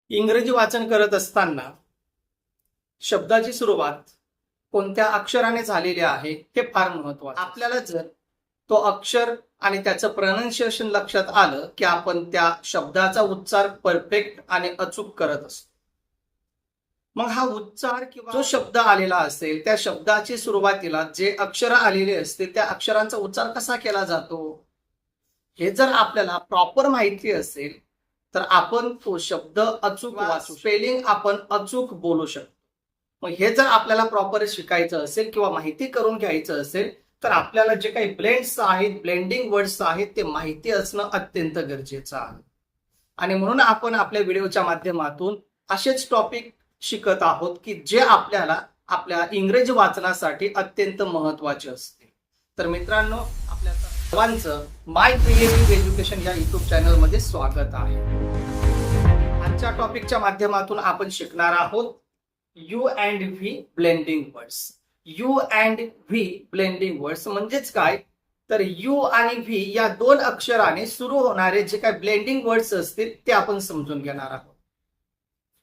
इंग्रजी वाचन करत असताना शब्दाची सुरुवात कोणत्या अक्षराने झालेली आहे हे फार महत्वाचं. आपल्याला जर तो अक्षर आणि त्याचं प्रोनाउन्सिएशन लक्षात आलं की आपण त्या शब्दाचा उच्चार परफेक्ट आणि अचूक करत असतो. मग हा उच्चार किंवा जो शब्द आलेला असेल त्या शब्दाची सुरुवातीला जे अक्षर आलेले असते त्या अक्षरांचा उच्चार कसा केला जातो हे जर आपल्याला प्रॉपर माहिती असेल तर आपण तो शब्द अचूक वाचू, स्पेलिंग आपण अचूक बोलू शकतो. मग हे जर आपल्याला प्रॉपर शिकायचं असेल किंवा माहिती करून घ्यायचं असेल तर आपल्याला जे काही ब्लेंड्स आहेत, ब्लेंडिंग वर्ड्स आहेत ते माहिती असणं अत्यंत गरजेचं आहे. आणि म्हणून आपण आपल्या व्हिडिओच्या माध्यमातून असेच टॉपिक शिकत आहोत की जे आपल्याला आपल्या इंग्रजी वाचनासाठी अत्यंत महत्वाचे असते. तर मित्रांनो, आपल्या सर्वांचं माय क्रिएटिव्ह एज्युकेशन या युट्यूब चॅनल मध्ये स्वागत आहे. आजच्या टॉपिकच्या माध्यमातून आपण शिकणार आहोत you and V blending words. You and V blending words म्हणजेच काय, तर यू आणि व्ही या दोन अक्षराने सुरू होणारे जे काही ब्लेंडिंग वर्ड्स असतील ते आपण समजून घेणार आहोत.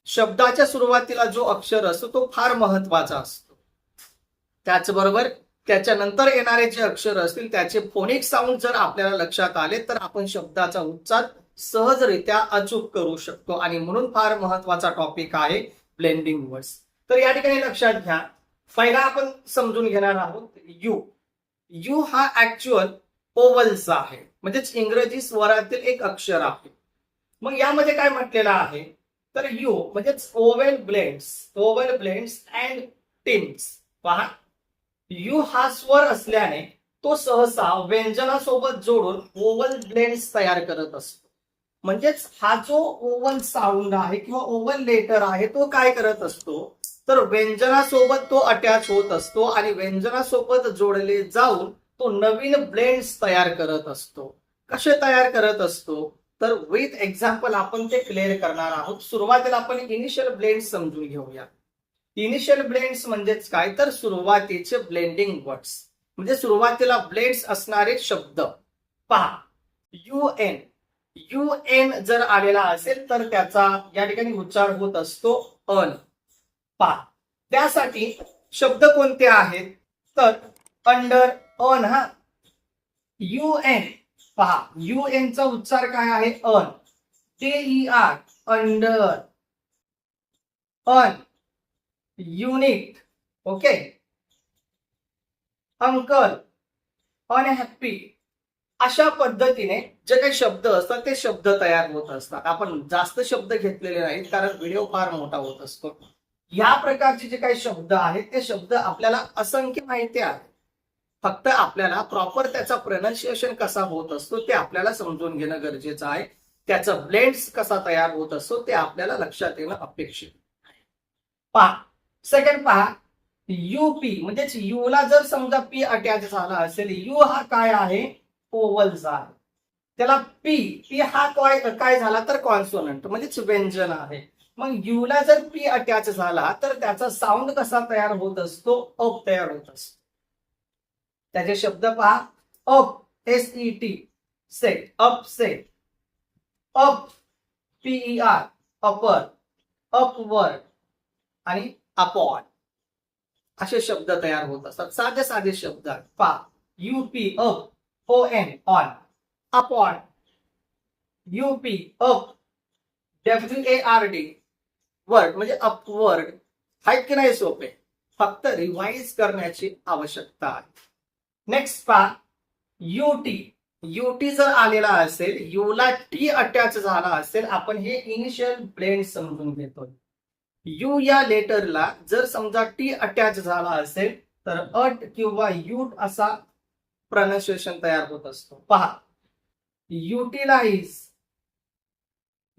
शब्दाच्या सुरुवातीला जो अक्षर असतो तो फार महत्वाचा असतो. त्याचबरोबर त्याच्यानंतर येणारे जे अक्षर असतील त्याचे फोनिक साऊंड जर आपल्याला लक्षात आले तर आपण शब्दाचा उच्चार सहजरित्या अचूक करू शकतो. आणि म्हणून फार महत्वाचा टॉपिक आहे ब्लेंडिंग वर्ड्स. तर या ठिकाणी लक्षात घ्या, पहिला आपण समजून घेणार आहोत यू. यू हा ऍक्च्युअल ओवलचा आहे, म्हणजेच इंग्रजी स्वरातील एक अक्षर आहे. मग यामध्ये काय म्हटलेलं आहे तर यू म्हणजेच ओवेल ब्लेंड्स अँड टिम्स. पहा, यू हा स्वर असल्याने तो सहसा व्यंजनासोबत जोडून ओवल ब्लेंड्स तयार करत असतो. म्हणजेच हा जो ओवल साऊंड आहे किंवा ओवल लेटर आहे तो काय करत असतो तर व्यंजनासोबत तो अटॅच होत असतो आणि व्यंजनासोबत जोडले जाऊन तो नवीन ब्लेंड्स तयार करत असतो. कसे तयार करत असतो तर विथ एक्झाम्पल आपण ते क्लिअर करणार आहोत. सुरुवातीला आपण इनिशियल ब्लेंड्स समजून घेऊया. इनिशियल ब्लेंड्स म्हणजेच काय तर सुरुवातीचे ब्लेंडिंग वर्ड्स, म्हणजे सुरुवातीला ब्लेंड्स असणारे शब्द. पहा, यू एन जर आलेला असेल तर त्याचा या ठिकाणी उच्चार होत असतो अन. पहा, त्यासाठी शब्द कोणते आहेत तर अंडर, अन. हा यू एन, पहा यू एन चा उच्चार काय आहे अन. TER अंडर, अन, युनिट, ओके, अंकल, अनहॅप्पी. अशा पद्धतीने जे काही शब्द असतात ते शब्द तयार होत असतात. आपण जास्त शब्द घेतलेले नाहीत कारण व्हिडिओ फार मोठा होत असतो. या प्रकारचे जे काही शब्द आहेत ते शब्द आपल्याला असंख्य माहिती आहे, फक्त आपल्याला प्रॉपर त्याचा प्रोनाउन्सिएशन कसा होत असतो ते आपल्याला समजून घेणं गरजेचं आहे. त्याचा ब्लेंड्स कसा तयार होत असतो ते आपल्याला लक्षात येणं अपेक्षित आहे. पहा, सेकंड पहा, यूपी म्हणजेच यू ला जर समजा पी अटॅच झाला असेल, यू हा काय आहे ओवलचा आहे. त्याला पी हा काय झाला तर कॉन्सोनंट म्हणजेच व्यंजन आहे. मग यू ला जर पी अटॅच झाला तर त्याचा साऊंड कसा तयार होत असतो अप तयार होत असतो. त्याचे शब्द पहा, up SET set, up set, up PER अपर, अपवर्ड आणि अपॉन असे शब्द तयार होत असतात. साधे साधे शब्द. पहा, UP up, ON on, upon, UP up, WARD word म्हणजे अपवर्ड. आहेत की नाही सोपे, फक्त रिवाइज करण्याची आवश्यकता आहे. नेक्स्ट पहा, युटी जर आलेला असेल, यू ला टी अटॅच झाला असेल, आपण हे इनिशियल ब्लेंड समजून घेतो. यू या लेटरला जर समजा टी अटॅच झाला असेल तर अट किंवा यूट असा प्रोनाउन्सिएशन तयार होत असतो. पहा, युटिलाइज,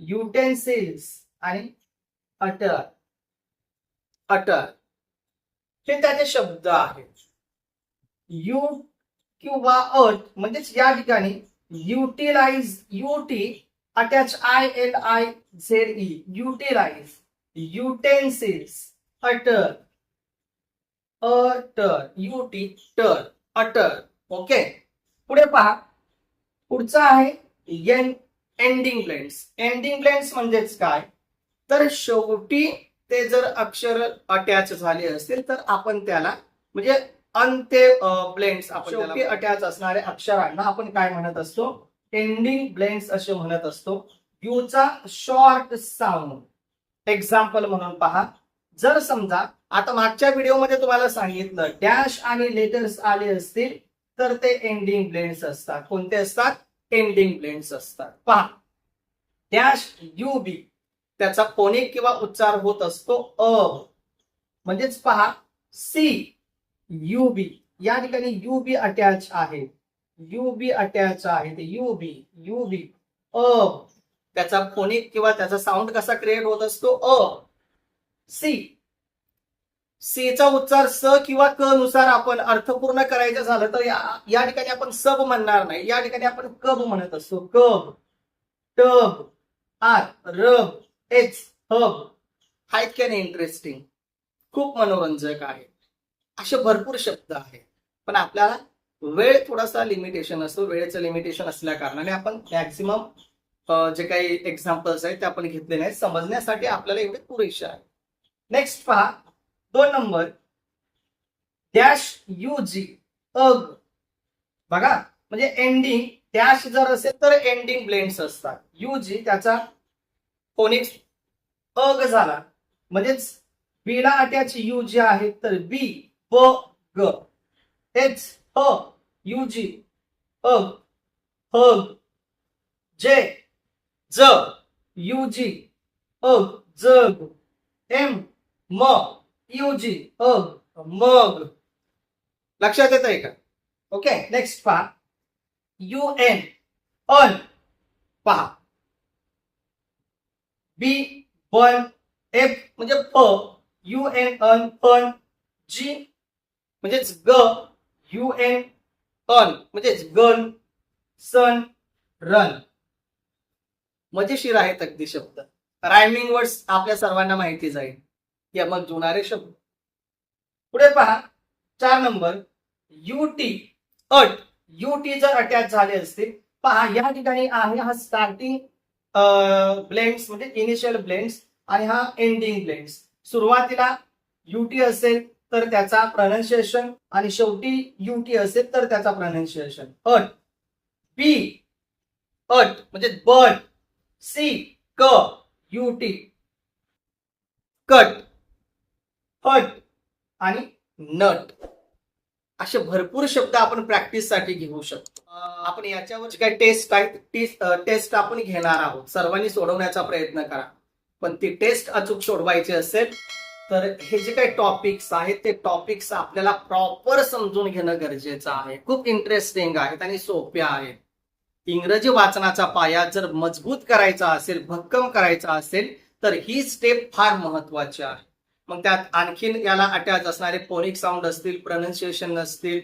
युटेन्सिल्स आणि अटर हे त्याचे शब्द आहेत. यू किंवा अट म्हणजेच या ठिकाणी युटिलाइज, युटी attach ILIZE, utilise, utensils, utter, युटी टर, अटर. ओके, पुढे पहा, पुढचा आहे एंडिंग ब्लेंड्स. एंडिंग ब्लेंड्स म्हणजेच काय तर शेवटी ते जर अक्षर अटॅच झाले असतील तर आपण त्याला म्हणजे अंत्य ब्लेंड्स आपण शेवटी अटॅच असणाऱ्या अक्षरांना आपण काय म्हणत असतो, एंडिंग ब्लेंड्स असे म्हणत असतो. यूचा शॉर्ट साऊंड एक्झाम्पल म्हणून पहा. जर समजा आता मागच्या व्हिडिओमध्ये तुम्हाला सांगितलं डॅश आणि लेटर्स आले असतील तर ते एंडिंग ब्लेंड्स असतात. कोणते असतात? एंडिंग ब्लेंड्स असतात. पहा डॅश यू बी त्याचा फोनिक किंवा उच्चार होत असतो अ. म्हणजेच पहा सी यू बी या ठिकाणी यू बी अटॅच आहे. यू बी अटॅच आहे ते यू बी अ त्याचा फोनिक किंवा त्याचा साऊंड कसा क्रिएट होत असतो अ. सी चा उच्चार स किंवा क नुसार आपण अर्थपूर्ण करायचं झालं तर या ठिकाणी आपण सब म्हणणार नाही, या ठिकाणी आपण कब म्हणत असतो. कब, टब, आर, रब, एच, हब. आहेत की नाही इंटरेस्टिंग? खूप मनोरंजक आहे. असे भरपूर शब्द आहेत, पण आपल्याला वेळ थोडासा लिमिटेशन असतो. वेळेचं लिमिटेशन असल्या कारणाने आपण मॅक्सिमम जे काही एक्झाम्पल्स आहेत ते आपण घेतले नाहीत. समजण्यासाठी आपल्याला एवढे पुरेसे आहे. नेक्स्ट पहा 2 नंबर डॅश यू जी अग. बघा म्हणजे एंडिंग डॅश जर असेल तर एंडिंग ब्लेंड्स असतात. यू जी त्याचा फोनिक्स अग झाला म्हणजेच बीला अटॅच यू जी आहे तर बी ब ग. एच ह यू जी अग हग. जे ज यू जी अग जग. एम म यू जी अग मग. लक्षात येत आहे का? ओके नेक्स्ट पहा यू एन अन. पहा बी बन एफ म्हणजे फ यू एन अन पण. जी म्हणजेच ग यू एन अन म्हणजेच गन. सन रन. मजेशीर आहेत अगदी शब्द. रायमिंग वर्ड्स आपल्या सर्वांना माहिती जाईल. या मग जुनारे शब्द. पुढे पहा 4 नंबर युटी अट. युटी जर अटॅच झाले असतील पहा या ठिकाणी आहे हा स्टार्टिंग ब्लेंड्स म्हणजे इनिशियल ब्लेंड्स आणि हा एंडिंग ब्लेंड्स. सुरुवातीला युटी असेल तर त्याचा प्रोनाउन्सिएशन आणि शेवटी युटी असेल तर त्याचा प्रोनाउन्सिएशन. अट बी अट म्हणजे बट. सी क युटी कट हट आणि नट. असे भरपूर शब्द आपण प्रॅक्टिस साठी घेऊ शकतो. आपण याच्यावर जे काही टेस्ट आहे टेस्ट आपण घेणार आहोत. सर्वांनी सोडवण्याचा प्रयत्न करा. पण ती टेस्ट अचूक सोडवायची असेल तर हे जे काही टॉपिक्स आहेत ते टॉपिक्स आपल्याला प्रॉपर समजून घेणं गरजेचं आहे. खूप इंटरेस्टिंग आहेत आणि सोप्या आहेत. इंग्रजी वाचनाचा पाया जर मजबूत करायचा असेल, भक्कम करायचा असेल तर ही स्टेप फार महत्वाची आहे. मग त्यात आणखीन याला अटॅच असणारे फोनिक साऊंड असतील, प्रोनाउन्सिएशन असतील,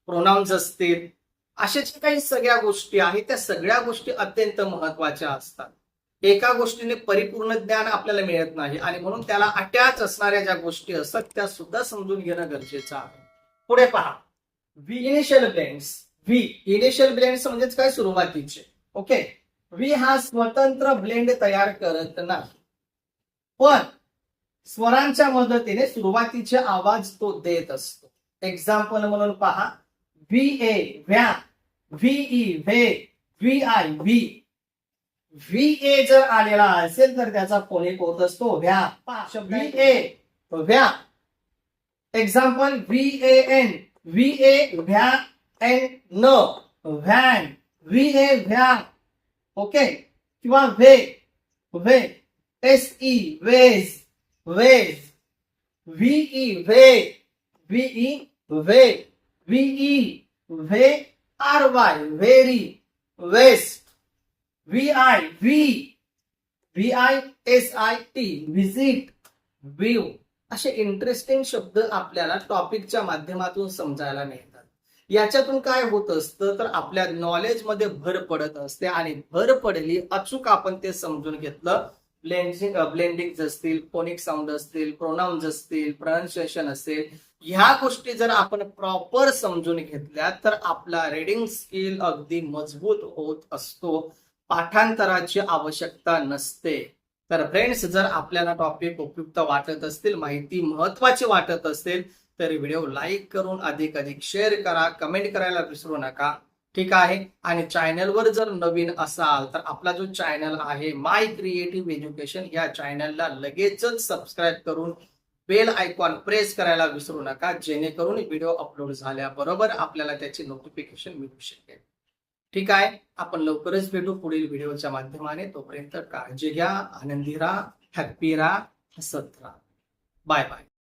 प्रोनाउन्स असतील, अशा जे काही सगळ्या गोष्टी आहेत त्या सगळ्या गोष्टी अत्यंत महत्वाच्या असतात. एका गोष्टीने परिपूर्ण ज्ञान आपल्याला मिळत नाही आणि म्हणून त्याला अटॅच असणाऱ्या ज्या गोष्टी असतात त्या सुद्धा समजून घेणं गरजेचं आहे. पुढे पहा initial blends. V initial blends म्हणजेच काय? सुरुवातीचे. ओके. व्ही हा स्वतंत्र ब्लेंड तयार करत नाही, पण स्वरांच्या मदतीने सुरुवातीचे आवाज तो देत असतो. एक्झाम्पल म्हणून पहा व्ही ए व्या, व्हीई whey, V I V. V A जर आलेला असेल तर त्याचा फोनिक होत असतो व्या. व्ही ए व्या. Example V A N, V A व्या एन न व्हॅन, व्ही ए व्या. ओके. किंवा way way S E ways ways. V E way, V E way, V E way R Y very west. V I V, V I S I T visit view. असे interesting शब्द आपल्याला टॉपिकच्या माध्यमातून समजायला मिळतात. याच्यातून काय होत असतं तर आपल्या नॉलेजमध्ये भर पडत असते आणि भर पडली अचूक आपण ते समजून घेतलं. ब्लेंडिंग असतील, फोनिक साऊंड असतील, प्रोनाउन्स असतील, प्रोनाउन्सिएशन असेल, ह्या गोष्टी जर आपण प्रॉपर समजून घेतल्या तर आपला रीडिंग स्किल अगदी मजबूत होत असतो. पाठांतराची आवश्यकता नसते. तर फ्रेंड्स, जर आपल्याला टॉपिक उपयुक्त वाटत असतील, माहिती महत्वाची वाटत असेल, तर व्हिडिओ लाईक करून अधिक शेअर करा, कमेंट करायला विसरू नका. ठीक आहे. आणि चॅनलवर जर नवीन असाल तर आपला जो चॅनल आहे माय क्रिएटिव्ह एज्युकेशन, या चॅनलला लगेचच सबस्क्राईब करून बेल आयकॉन प्रेस करायला विसरू नका, जेणेकरून व्हिडिओ अपलोड झाल्याबरोबर आपल्याला त्याची नोटिफिकेशन मिळू शकेल. ठीक आहे. आपण लवकरच भेटू पुढील व्हिडिओच्या माध्यमाने. तोपर्यंत काळजी घ्या, आनंदी राहा, हॅप्पी राहा, हसत राहा. Bye bye.